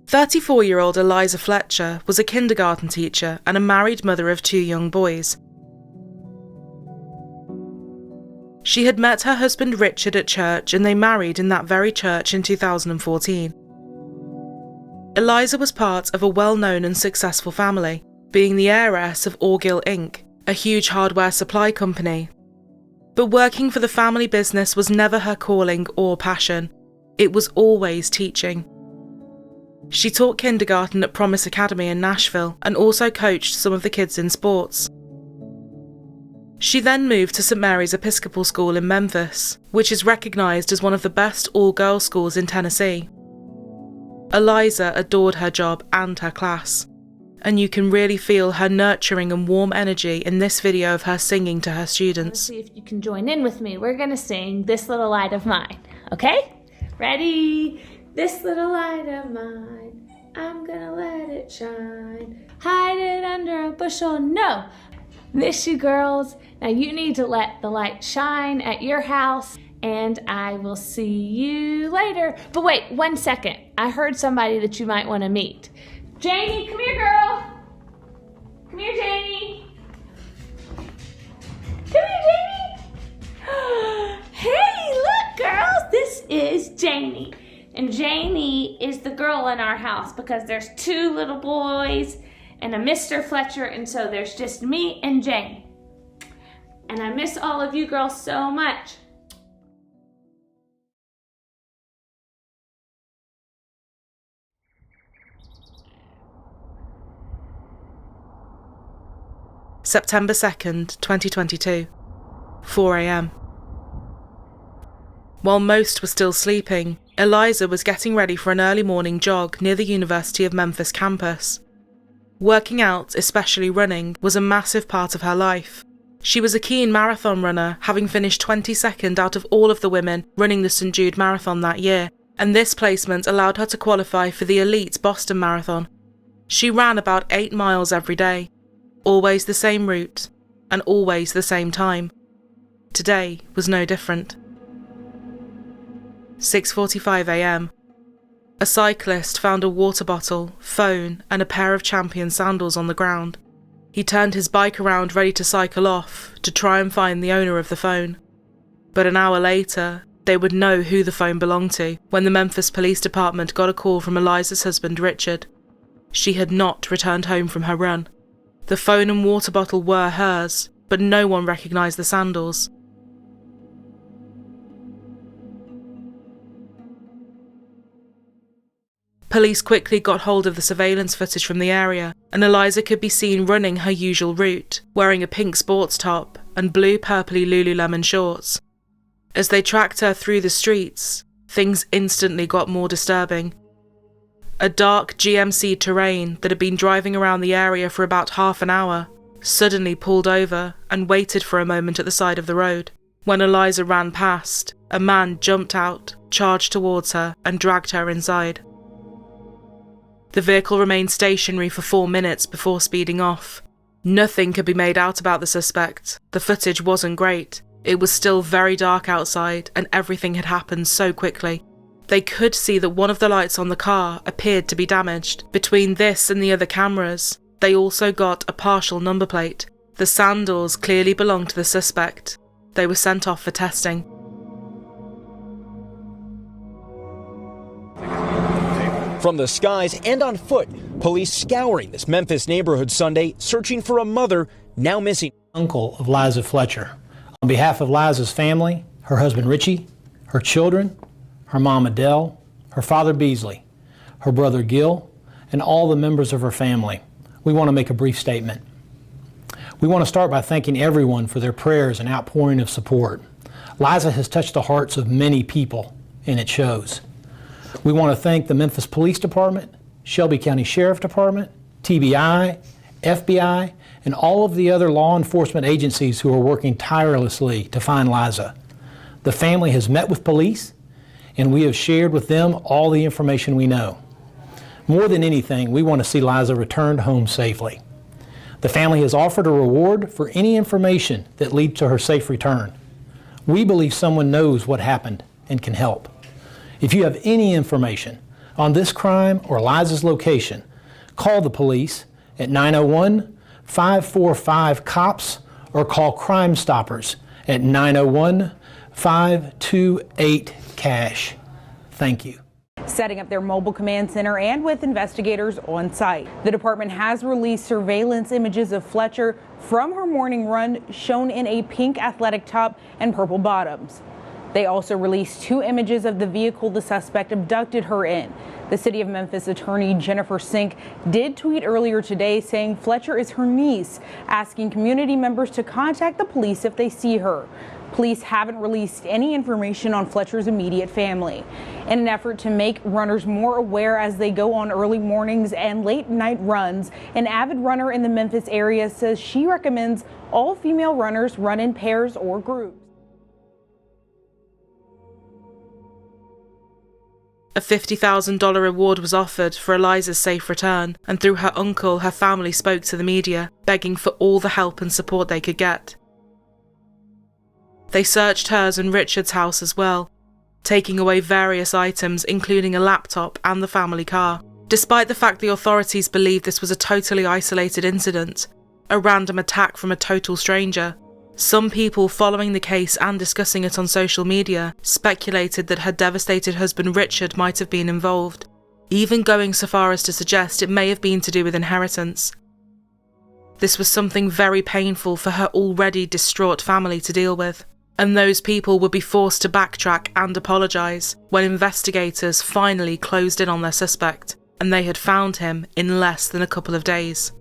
34-year-old Eliza Fletcher was a kindergarten teacher and a married mother of 2 young boys. She had met her husband Richard at church, and they married in that very church in 2014. Eliza was part of a well-known and successful family, being the heiress of Orgill Inc., a huge hardware supply company. But working for the family business was never her calling or passion. It was always teaching. She taught kindergarten at Promise Academy in Nashville and also coached some of the kids in sports. She then moved to St. Mary's Episcopal School in Memphis, which is recognised as one of the best all-girls schools in Tennessee. Eliza adored her job and her class, and you can really feel her nurturing and warm energy in this video of her singing to her students. Let's see if you can join in with me. We're gonna sing This Little Light of Mine, okay? Ready? This little light of mine, I'm gonna let it shine. Hide it under a bushel, no. Miss you girls. Now you need to let the light shine at your house, and I will see you later. But wait, 1 second. I heard somebody that you might want to meet. Janie, come here, girl. Come here, Janie. Come here, Janie. Hey, look, girls. This is Janie. And Janie is the girl in our house because there's 2 little boys and a Mr. Fletcher, and so there's just me and Jane. And I miss all of you girls so much. September 2nd, 2022, 4 a.m. While most were still sleeping, Eliza was getting ready for an early morning jog near the University of Memphis campus. Working out, especially running, was a massive part of her life. She was a keen marathon runner, having finished 22nd out of all of the women running the St. Jude Marathon that year, and this placement allowed her to qualify for the elite Boston Marathon. She ran about 8 miles every day, always the same route, and always the same time. Today was no different. 6:45 a.m. A cyclist found a water bottle, phone, and a pair of Champion sandals on the ground. He turned his bike around ready to cycle off to try and find the owner of the phone. But an hour later, they would know who the phone belonged to when the Memphis Police Department got a call from Eliza's husband Richard. She had not returned home from her run. The phone and water bottle were hers, but no one recognised the sandals. Police quickly got hold of the surveillance footage from the area, and Eliza could be seen running her usual route, wearing a pink sports top and blue purpley Lululemon shorts. As they tracked her through the streets, things instantly got more disturbing. A dark GMC Terrain that had been driving around the area for about half an hour suddenly pulled over and waited for a moment at the side of the road. When Eliza ran past, a man jumped out, charged towards her, and dragged her inside. The vehicle remained stationary for 4 minutes before speeding off. Nothing could be made out about the suspect. The footage wasn't great. It was still very dark outside, and everything had happened so quickly. They could see that one of the lights on the car appeared to be damaged. Between this and the other cameras, they also got a partial number plate. The sandals clearly belonged to the suspect. They were sent off for testing. From the skies and on foot, police scouring this Memphis neighborhood Sunday, searching for a mother now missing. Uncle of Eliza Fletcher. On behalf of Liza's family, her husband Richie, her children, her mom Adele, her father Beasley, her brother Gil, and all the members of her family, we want to make a brief statement. We want to start by thanking everyone for their prayers and outpouring of support. Liza has touched the hearts of many people, and it shows. We want to thank the Memphis Police Department, Shelby County Sheriff Department, TBI, FBI, and all of the other law enforcement agencies who are working tirelessly to find Liza. The family has met with police, and we have shared with them all the information we know. More than anything, we want to see Liza returned home safely. The family has offered a reward for any information that leads to her safe return. We believe someone knows what happened and can help. If you have any information, on this crime or Eliza's location, call the police at 901-545-COPS or call Crime Stoppers at 901-528-CASH. Thank you. Setting up their mobile command center and with investigators on site. The department has released surveillance images of Fletcher from her morning run, shown in a pink athletic top and purple bottoms. They also released 2 images of the vehicle the suspect abducted her in. The City of Memphis attorney Jennifer Sink did tweet earlier today saying Fletcher is her niece, asking community members to contact the police if they see her. Police haven't released any information on Fletcher's immediate family. In an effort to make runners more aware as they go on early mornings and late night runs, an avid runner in the Memphis area says she recommends all female runners run in pairs or groups. A $50,000 reward was offered for Eliza's safe return, and through her uncle, her family spoke to the media, begging for all the help and support they could get. They searched hers and Richard's house as well, taking away various items including a laptop and the family car. Despite the fact the authorities believed this was a totally isolated incident, a random attack from a total stranger, some people following the case and discussing it on social media speculated that her devastated husband Richard might have been involved, even going so far as to suggest it may have been to do with inheritance. This was something very painful for her already distraught family to deal with, and those people would be forced to backtrack and apologise when investigators finally closed in on their suspect, and they had found him in less than a couple of days.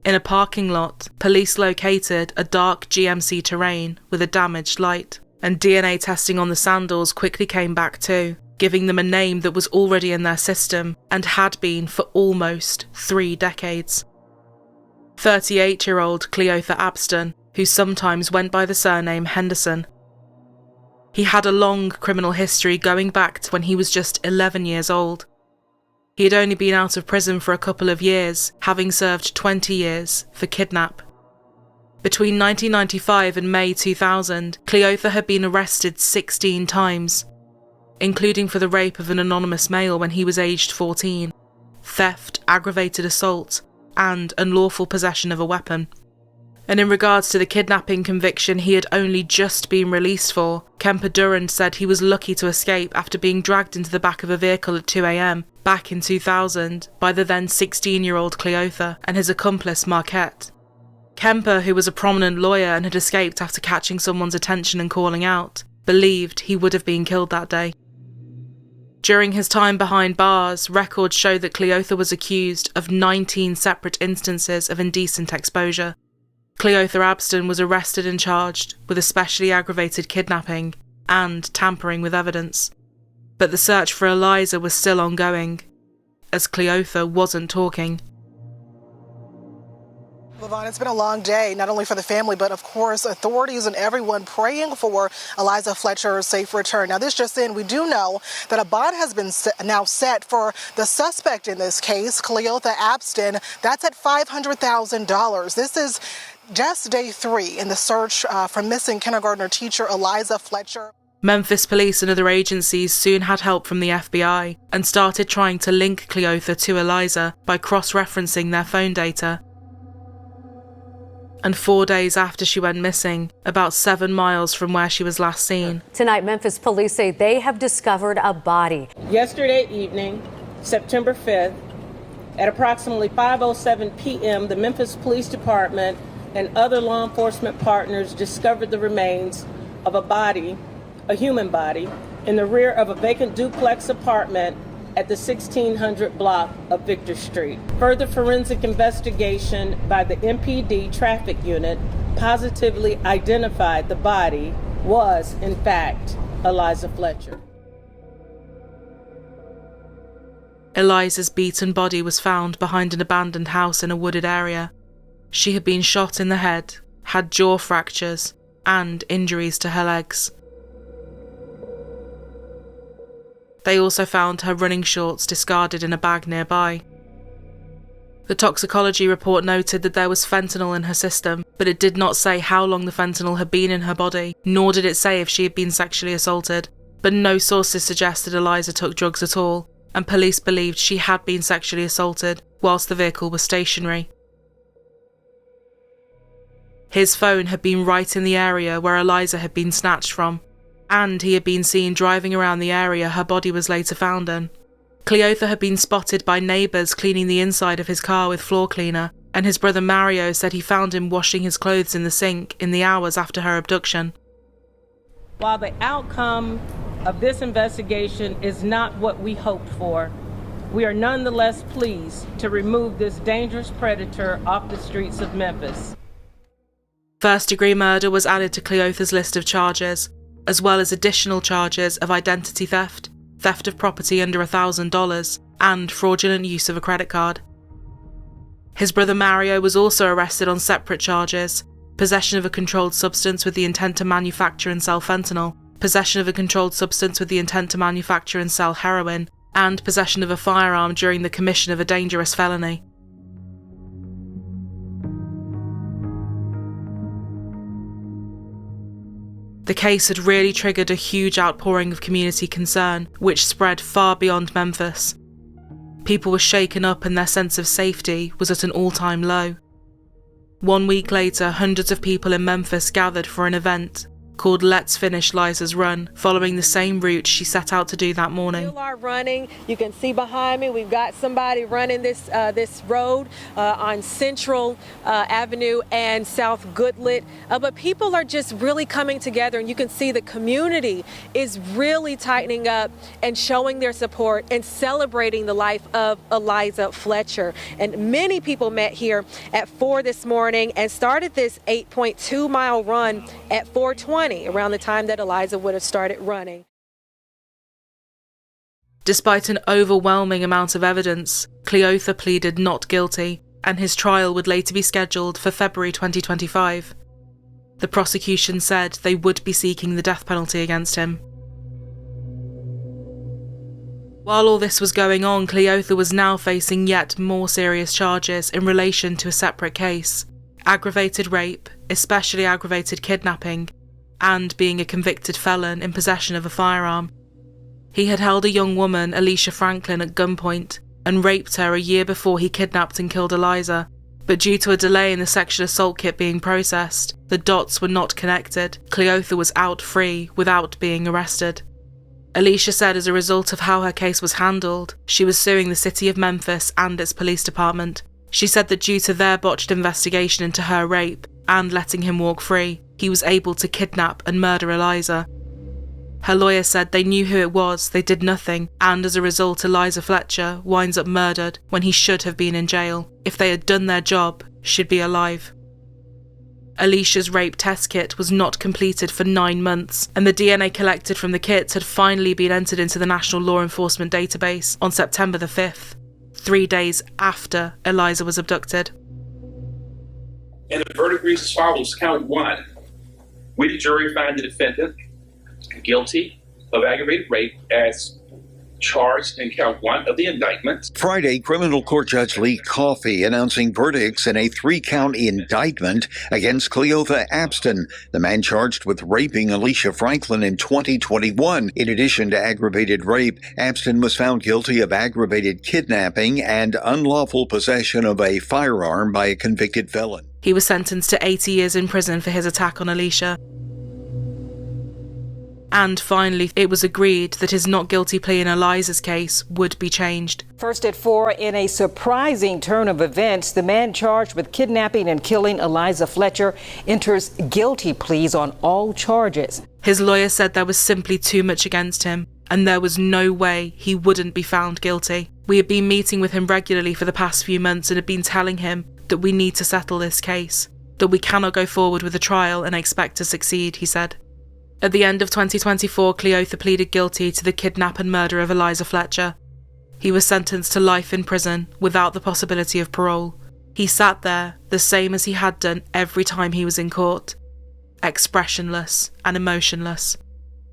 In a parking lot, police located a dark GMC Terrain with a damaged light, and DNA testing on the sandals quickly came back too, giving them a name that was already in their system and had been for almost 3 decades. 38-year-old Cleotha Abston, who sometimes went by the surname Henderson. He had a long criminal history going back to when he was just 11 years old. He had only been out of prison for a couple of years, having served 20 years for kidnap. Between 1995 and May 2000, Cleotha had been arrested 16 times, including for the rape of an anonymous male when he was aged 14, theft, aggravated assault, and unlawful possession of a weapon. And in regards to the kidnapping conviction he had only just been released for, Kemper Durand said he was lucky to escape after being dragged into the back of a vehicle at 2 a.m. back in 2000 by the then 16-year-old Cleotha and his accomplice Marquette. Kemper, who was a prominent lawyer and had escaped after catching someone's attention and calling out, believed he would have been killed that day. During his time behind bars, records show that Cleotha was accused of 19 separate instances of indecent exposure. Cleotha Abston was arrested and charged with especially aggravated kidnapping and tampering with evidence. But the search for Eliza was still ongoing, as Cleotha wasn't talking. Levon, it's been a long day, not only for the family, but of course authorities and everyone praying for Eliza Fletcher's safe return. Now, this just in, we do know that a bond has been now set for the suspect in this case, Cleotha Abston. That's at $500,000. This is just day 3 in the search for missing kindergartner teacher Eliza Fletcher. Memphis police and other agencies soon had help from the FBI and started trying to link Cleotha to Eliza by cross-referencing their phone data. And 4 days after she went missing, about 7 miles from where she was last seen. Tonight, Memphis police say they have discovered a body. Yesterday evening, September 5th, at approximately 5:07 p.m., the Memphis Police Department and other law enforcement partners discovered the remains of a human body, in the rear of a vacant duplex apartment at the 1600 block of Victor Street. Further forensic investigation by the MPD traffic unit positively identified the body was, in fact, Eliza Fletcher. Eliza's beaten body was found behind an abandoned house in a wooded area. She had been shot in the head, had jaw fractures, and injuries to her legs. They also found her running shorts discarded in a bag nearby. The toxicology report noted that there was fentanyl in her system, but it did not say how long the fentanyl had been in her body, nor did it say if she had been sexually assaulted. But no sources suggested Eliza took drugs at all, and police believed she had been sexually assaulted whilst the vehicle was stationary. His phone had been right in the area where Eliza had been snatched from, and he had been seen driving around the area her body was later found in. Cleotha had been spotted by neighbours cleaning the inside of his car with floor cleaner, and his brother Mario said he found him washing his clothes in the sink in the hours after her abduction. While the outcome of this investigation is not what we hoped for, we are nonetheless pleased to remove this dangerous predator off the streets of Memphis. First-degree murder was added to Cleotha's list of charges, as well as additional charges of identity theft, theft of property under $1,000, and fraudulent use of a credit card. His brother Mario was also arrested on separate charges: possession of a controlled substance with the intent to manufacture and sell fentanyl, possession of a controlled substance with the intent to manufacture and sell heroin, and possession of a firearm during the commission of a dangerous felony. The case had really triggered a huge outpouring of community concern, which spread far beyond Memphis. People were shaken up and their sense of safety was at an all-time low. 1 week later, hundreds of people in Memphis gathered for an event called Let's Finish Liza's Run, following the same route she set out to do that morning. Still are running. You can see behind me, we've got somebody running this road on Central Avenue and South Goodlet. But people are just really coming together, and you can see the community is really tightening up and showing their support and celebrating the life of Eliza Fletcher. And many people met here at 4 this morning and started this 8.2-mile run at 4:20. Around the time that Eliza would have started running. Despite an overwhelming amount of evidence, Cleotha pleaded not guilty, and his trial would later be scheduled for February 2025. The prosecution said they would be seeking the death penalty against him. While all this was going on, Cleotha was now facing yet more serious charges in relation to a separate case: aggravated rape, especially aggravated kidnapping, and being a convicted felon in possession of a firearm. He had held a young woman, Eliza Franklin, at gunpoint and raped her a year before he kidnapped and killed Eliza, but due to a delay in the sexual assault kit being processed, the dots were not connected. Cleotha was out free without being arrested. Eliza said as a result of how her case was handled, she was suing the city of Memphis and its police department. She said that due to their botched investigation into her rape and letting him walk free, he was able to kidnap and murder Eliza. Her lawyer said they knew who it was, they did nothing, and as a result Eliza Fletcher winds up murdered when he should have been in jail. If they had done their job, she'd be alive. Alicia's rape test kit was not completed for 9 months, and the DNA collected from the kit had finally been entered into the National Law Enforcement Database on September the 5th, 3 days after Eliza was abducted. And the verdict reads as follows: Count 1. We, the jury, find the defendant guilty of aggravated rape as charged in count 1 of the indictment. Friday, criminal court judge Lee Coffey announcing verdicts in a 3-count indictment against Cleotha Abston, the man charged with raping Eliza Franklin in 2021. In addition to aggravated rape, Abston was found guilty of aggravated kidnapping and unlawful possession of a firearm by a convicted felon. He was sentenced to 80 years in prison for his attack on Eliza. And finally, it was agreed that his not guilty plea in Eliza's case would be changed. First at 4, in a surprising turn of events, the man charged with kidnapping and killing Eliza Fletcher enters guilty pleas on all charges. His lawyer said there was simply too much against him, and there was no way he wouldn't be found guilty. We had been meeting with him regularly for the past few months and had been telling him that we need to settle this case, that we cannot go forward with the trial and expect to succeed, he said. At the end of 2024, Cleotha pleaded guilty to the kidnap and murder of Eliza Fletcher. He was sentenced to life in prison without the possibility of parole. He sat there, the same as he had done every time he was in court, expressionless and emotionless.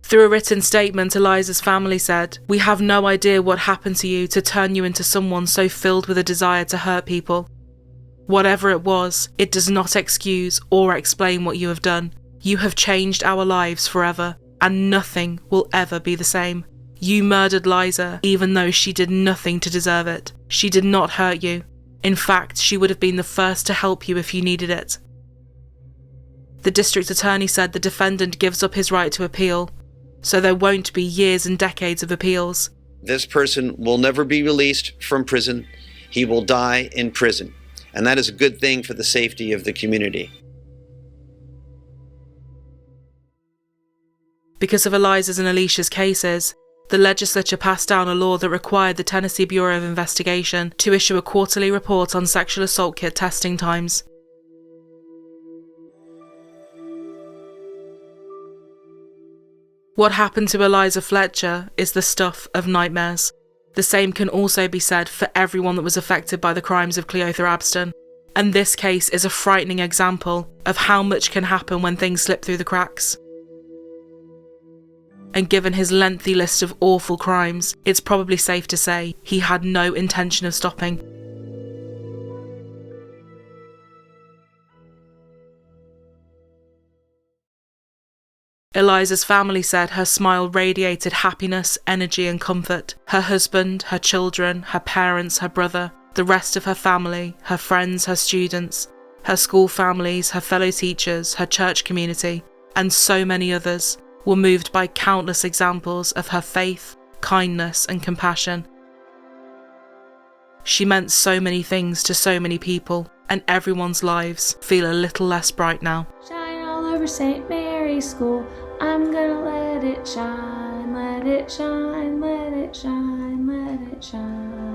Through a written statement, Eliza's family said, "We have no idea what happened to you to turn you into someone so filled with a desire to hurt people. Whatever it was, it does not excuse or explain what you have done. You have changed our lives forever, and nothing will ever be the same. You murdered Liza, even though she did nothing to deserve it. She did not hurt you. In fact, she would have been the first to help you if you needed it. The district attorney said the defendant gives up his right to appeal, so there won't be years and decades of appeals. This person will never be released from prison. He will die in prison. And that is a good thing for the safety of the community. Because of Eliza's and Alicia's cases, the legislature passed down a law that required the Tennessee Bureau of Investigation to issue a quarterly report on sexual assault kit testing times. What happened to Eliza Fletcher is the stuff of nightmares. The same can also be said for everyone that was affected by the crimes of Cleotha Abston. And this case is a frightening example of how much can happen when things slip through the cracks. And given his lengthy list of awful crimes, it's probably safe to say he had no intention of stopping. Eliza's family said her smile radiated happiness, energy and comfort. Her husband, her children, her parents, her brother, the rest of her family, her friends, her students, her school families, her fellow teachers, her church community, and so many others were moved by countless examples of her faith, kindness and compassion. She meant so many things to so many people, and everyone's lives feel a little less bright now. Shine all over St. Mary's School. I'm gonna let it shine, let it shine, let it shine, let it shine.